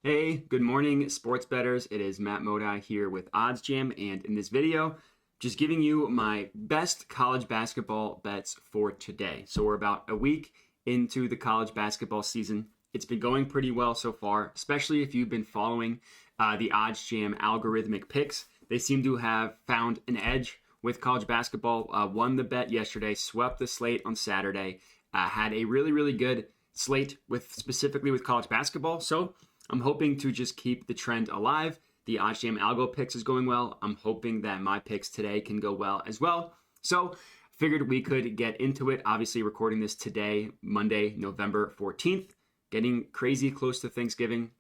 Hey, good morning, sports bettors. It is Matt Modi here with OddsJam, and in this video, just giving you my best college basketball bets for today. So we're about a week into the college basketball season. It's been going pretty well so far, especially if you've been following the OddsJam algorithmic picks. They seem to have found an edge with college basketball. Won the bet yesterday, swept the slate on Saturday, had a really good slate specifically with college basketball. So I'm hoping to just keep the trend alive. The OddsJam algo picks is going well. I'm hoping that my picks today can go well as well. So figured we could get into it. Obviously recording this today, Monday, November 14th, getting crazy close to Thanksgiving.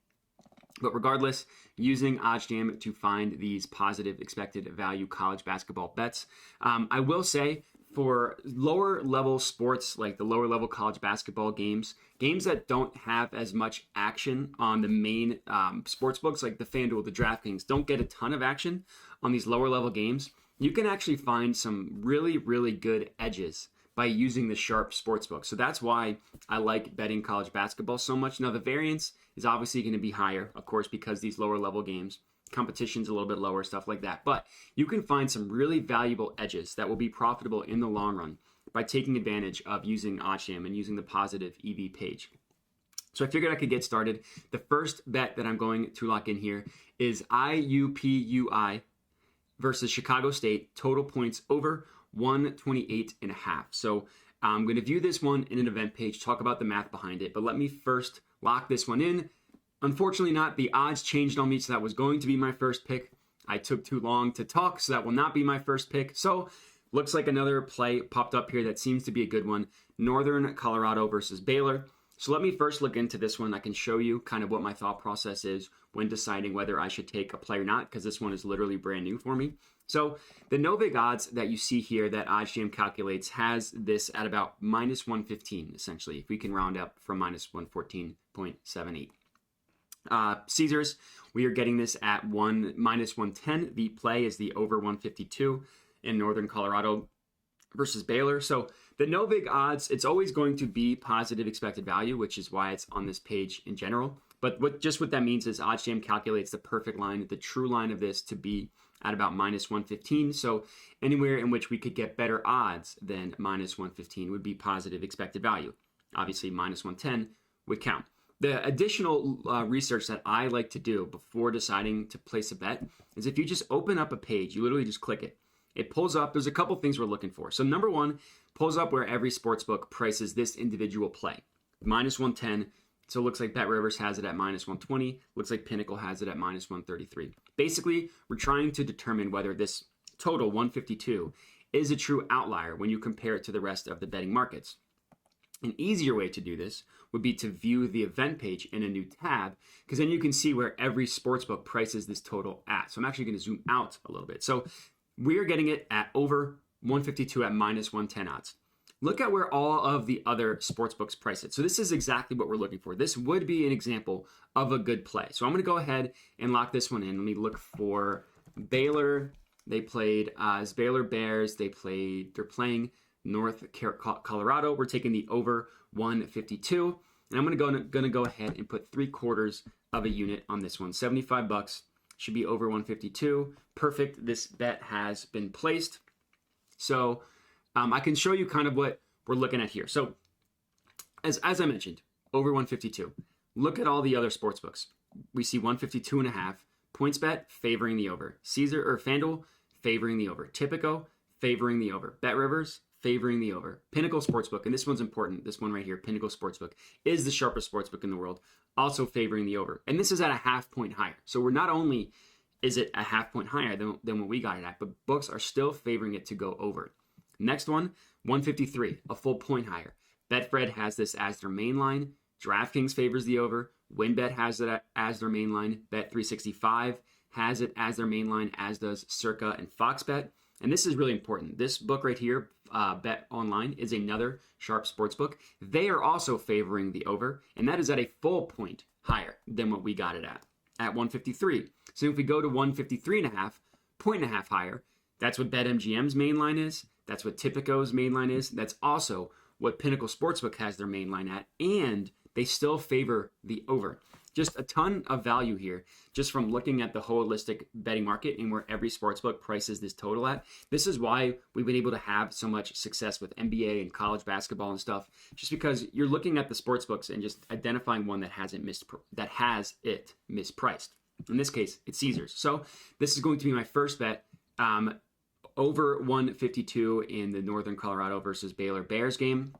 But regardless, using OddsJam to find these positive expected value college basketball bets. I will say for lower level sports, like the lower level college basketball games that don't have as much action on the main sports books, like the FanDuel, the DraftKings, don't get a ton of action on these lower level games, you can actually find some really good edges by using the sharp sportsbook. So that's why I like betting college basketball so much. Now the variance is obviously going to be higher, of course, because these lower level games, competition's a little bit lower, stuff like that. But you can find some really valuable edges that will be profitable in the long run by taking advantage of using OddsJam and using the positive EV page. So I figured I could get started. The first bet that I'm going to lock in here is IUPUI versus Chicago State, total points over 128.5. So I'm going to view this one in an event page, talk about the math behind it, but let me first lock this one in. Unfortunately not. The odds changed on me, so that was going to be my first pick. I took too long to talk, so that will not be my first pick. So looks like another play popped up here that seems to be a good one. Northern Colorado versus Baylor. So let me first look into this one. I can show you kind of what my thought process is when deciding whether I should take a play or not, because this one is literally brand new for me. So the no vig odds that you see here that OddsJam calculates has this at about minus 115, essentially, if we can round up from minus 114.78. Caesars, we are getting this at minus 110. The play is the over 152 in Northern Colorado versus Baylor. So the no vig odds, it's always going to be positive expected value, which is why it's on this page in general. But what that means is OddsJam calculates the perfect line, the true line of this to be at about minus 115. So anywhere in which we could get better odds than minus 115 would be positive expected value. Obviously, minus 110 would count. The additional research that I like to do before deciding to place a bet is if you just open up a page, you literally just click it. It pulls up. There's a couple things we're looking for. So number one, pulls up where every sportsbook prices this individual play. Minus 110. So it looks like BetRivers has it at minus 120. Looks like Pinnacle has it at minus 133. Basically, we're trying to determine whether this total 152 is a true outlier when you compare it to the rest of the betting markets. An easier way to do this would be to view the event page in a new tab, because then you can see where every sportsbook prices this total at. So I'm actually going to zoom out a little bit. So we are getting it at over 152 at minus 110 odds. Look at where all of the other sportsbooks price it. So this is exactly what we're looking for. This would be an example of a good play. So I'm going to go ahead and lock this one in. Let me look for Baylor. They played as Baylor Bears. They're playing North Colorado. We're taking the over 152. And I'm going to go ahead and put 3/4 of a unit on this one. $75 should be over 152. Perfect. This bet has been placed. So I can show you kind of what we're looking at here. So as I mentioned, over 152. Look at all the other sports books. We see 152.5. PointsBet favoring the over. Caesar or FanDuel favoring the over. Tipico favoring the over. BetRivers favoring the over. Pinnacle Sportsbook, and this one's important, this one right here, Pinnacle Sportsbook, is the sharpest sportsbook in the world, also favoring the over. And this is at a half point higher. So we're not only is it a half point higher than what we got it at, but books are still favoring it to go over. Next one, 153, a full point higher. Betfred has this as their main line. DraftKings favors the over. WynnBET has it as their main line. Bet365 has it as their main line, as does Circa and FoxBet. And this is really important. This book right here, Bet Online, is another sharp sports book. They are also favoring the over, and that is at a full point higher than what we got it at 153. So if we go to 153.5, point and a half higher, that's what BetMGM's main line is. That's what Tipico's main line is. That's also what Pinnacle Sportsbook has their main line at, and they still favor the over. just a ton of value here just from looking at the holistic betting market and where every sportsbook prices this total at. This is why we've been able to have so much success with NBA and college basketball and stuff, just because you're looking at the sportsbooks and just identifying one that has it mispriced. In this case, it's Caesars. So this is going to be my first bet. Over 152 in the Northern Colorado versus Baylor Bears game.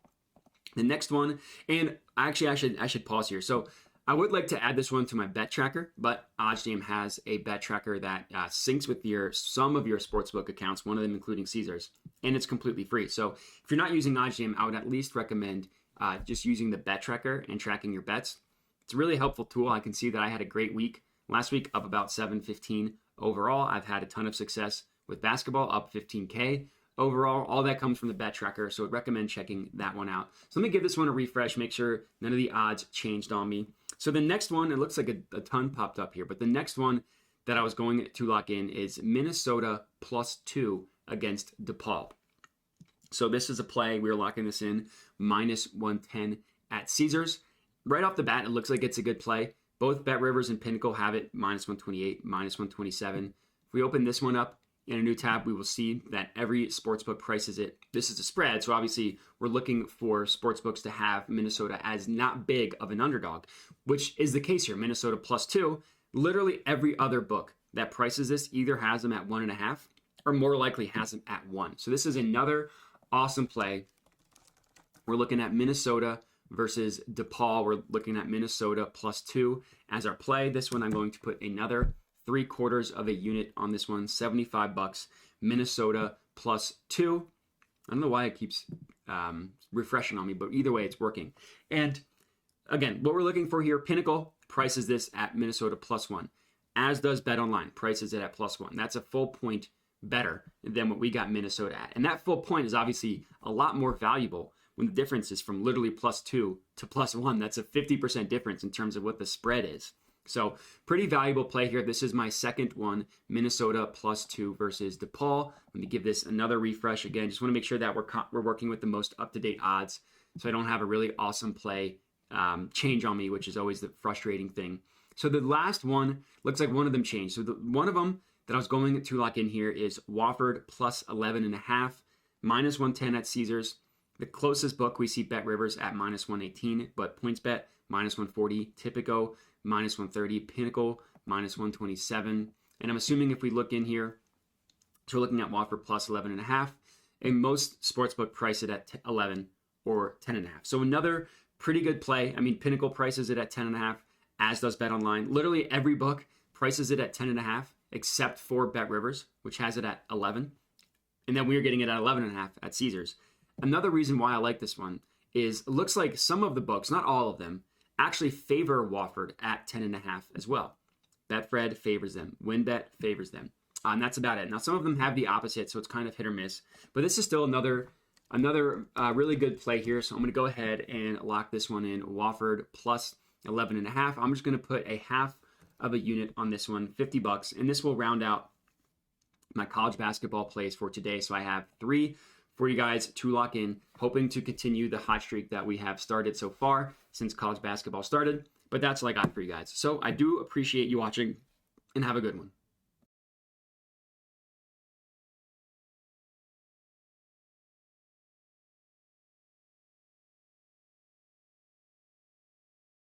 The next one, and actually I should pause here. So I would like to add this one to my bet tracker, but OddsJam has a bet tracker that syncs with some of your sportsbook accounts, one of them including Caesars, and it's completely free. So if you're not using OddsJam, I would at least recommend just using the bet tracker and tracking your bets. It's a really helpful tool. I can see that I had a great week. Last week, up about 715 overall. I've had a ton of success with basketball, up 15K overall. All that comes from the bet tracker, so I'd recommend checking that one out. So let me give this one a refresh, make sure none of the odds changed on me. So the next one, it looks like a ton popped up here, but the next one that I was going to lock in is Minnesota +2 against DePaul. So this is a play. We're locking this in -110 at Caesars. Right off the bat, it looks like it's a good play. Both BetRivers and Pinnacle have it -128, -127. If we open this one up in a new tab, we will see that every sportsbook prices it. This is a spread, so obviously we're looking for sportsbooks to have Minnesota as not big of an underdog, which is the case here. Minnesota +2. Literally every other book that prices this either has them at 1.5 or more likely has them at 1. So this is another awesome play. We're looking at Minnesota versus DePaul. We're looking at Minnesota +2 as our play. This one I'm going to put another 3/4 of a unit on this one, $75. Minnesota +2. I don't know why it keeps refreshing on me, but either way, it's working. And again, what we're looking for here, Pinnacle prices this at Minnesota +1, as does BetOnline, prices it at +1. That's a full point better than what we got Minnesota at. And that full point is obviously a lot more valuable when the difference is from literally +2 to +1. That's a 50% difference in terms of what the spread is. So pretty valuable play here. This is my second one, Minnesota +2 versus DePaul. Let me give this another refresh again. Just want to make sure that we're working with the most up-to-date odds, so I don't have a really awesome play change on me, which is always the frustrating thing. So the last one, looks like one of them changed. So one of them that I was going to lock in here is Wofford +11.5, -110 at Caesars. The closest book we see BetRivers at -118, but PointsBet -140, Tipico -130, Pinnacle -127. And I'm assuming if we look in here, so we're looking at Wofford +11.5, and most sportsbook price it at 11 or 10.5. So another pretty good play. I mean, Pinnacle prices it at 10.5, as does BetOnline. Literally every book prices it at 10.5, except for BetRivers, which has it at 11. And then we're getting it at 11.5 at Caesars. Another reason why I like this one is it looks like some of the books, not all of them, actually favor Wofford at 10.5 as well. Betfred favors them. WinBet favors them. And that's about it. Now, some of them have the opposite, so it's kind of hit or miss. But this is still another really good play here. So I'm going to go ahead and lock this one in. Wofford +11.5. I'm just going to put a half of a unit on this one, $50. And this will round out my college basketball plays for today. So I have 3 for you guys to lock in, hoping to continue the hot streak that we have started so far since college basketball started. But that's all I got for you guys. So I do appreciate you watching, and have a good one.